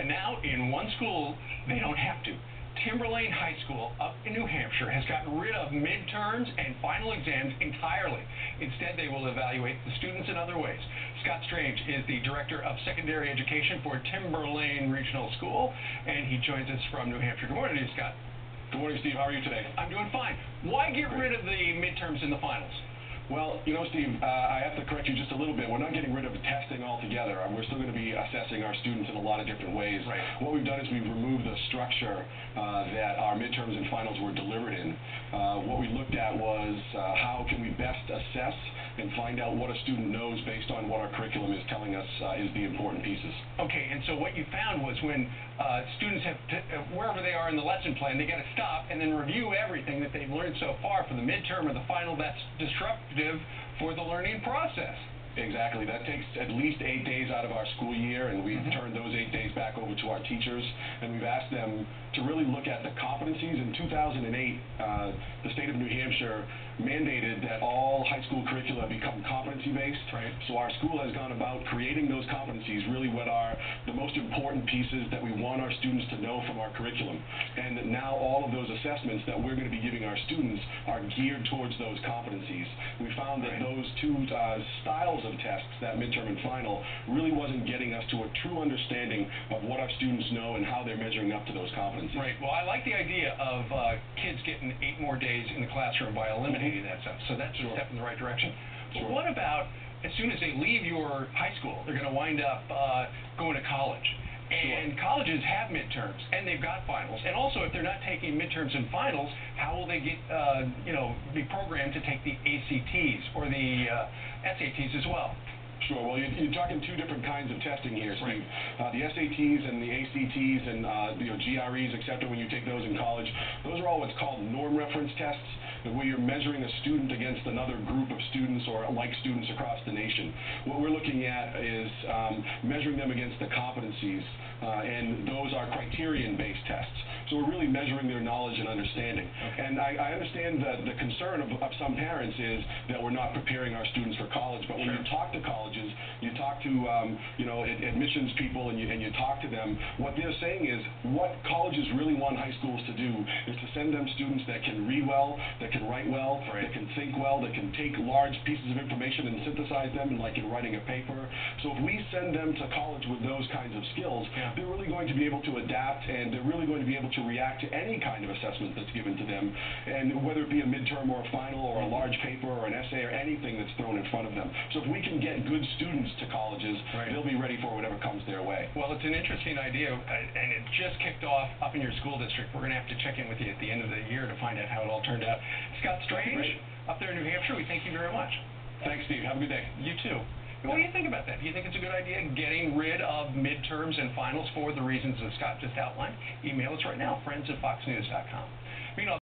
now in one school, they don't have to. Timberlane High School up in New Hampshire has gotten rid of midterms and final exams entirely. Instead, they will evaluate the students in other ways. Scott Strange is the Director of Secondary Education for Timberlane Regional School, and he joins us from New Hampshire. Good morning to you, Scott. Good morning, Steve. How are you today? I'm doing fine. Why get rid of the midterms and the finals? Well, you know, Steve, I have to correct you just a little bit. We're not getting rid of testing altogether. We're still going to be assessing our students in a lot of different ways. Right. What we've done is we've removed the structure that our midterms and finals were delivered in. What we looked at was how can we best assess and find out what a student knows based on what our curriculum is telling us is the important pieces. Okay, and so what you found was when students have, wherever they are in the lesson plan, they got to stop and then review everything that they've learned so far for the midterm or the final. That's disruptive for the learning process. Exactly. That takes at least 8 days out of our school year, and we've turned those 8 days back over to our teachers, and we've asked them to really look at the competencies. In 2008, the state of New Hampshire mandated that all high school curricula become competency-based. Right. So our school has gone about creating those competencies, really what are the most important pieces that we want our students to know from our curriculum. And now all of those assessments that we're going to be giving our students are geared towards those competencies. We found that those two styles of tests, that midterm and final, really wasn't getting us to a true understanding of what our students know and how they're measuring up to those competencies. Right. Well, I like the idea of kids getting 8 more days in the classroom by eliminating that stuff. So that's a step in the right direction. But what about as soon as they leave your high school, they're going to wind up going to college? And colleges have midterms, and they've got finals. And also, if they're not taking midterms and finals, how will they get, be programmed to take the ACTs or the SATs as well? Sure. Well, you're talking two different kinds of testing here, Steve. Right. The SATs and the ACTs and GREs, etc. When you take those in college, those are all what's called norm reference tests, where you're measuring a student against another group of students or like students across the nation. What we're looking at is measuring them against the competencies, and those are criterion-based tests. So we're really measuring their knowledge and understanding. Okay. And I understand the concern of some parents is that we're not preparing our students for college, but when you talk to colleges, you talk to admissions people, and you talk to them, what they're saying is what colleges really want high schools to do is to send them students that can read well, that can write well, that can think well, that can take large pieces of information and synthesize them like in writing a paper. So if we send them to college with those kinds of skills, they're really going to be able to adapt, and they're really going to be able to react to any kind of assessment that's given to them, and whether it be a midterm or a final or a large paper or an essay or anything that's thrown in front of them. So if we can get good students to colleges, they'll be ready for whatever comes their way. Well, it's an interesting idea, and it just kicked off up in your school district. We're going to have to check in with you at the end of the year to find out how it all turned out. Scott Strange, up there in New Hampshire, we thank you very much. Thanks, Steve. Have a good day. You too. What do you think about that? Do you think it's a good idea, getting rid of midterms and finals for the reasons that Scott just outlined? Email us right now, friends@foxnews.com. Meanwhile,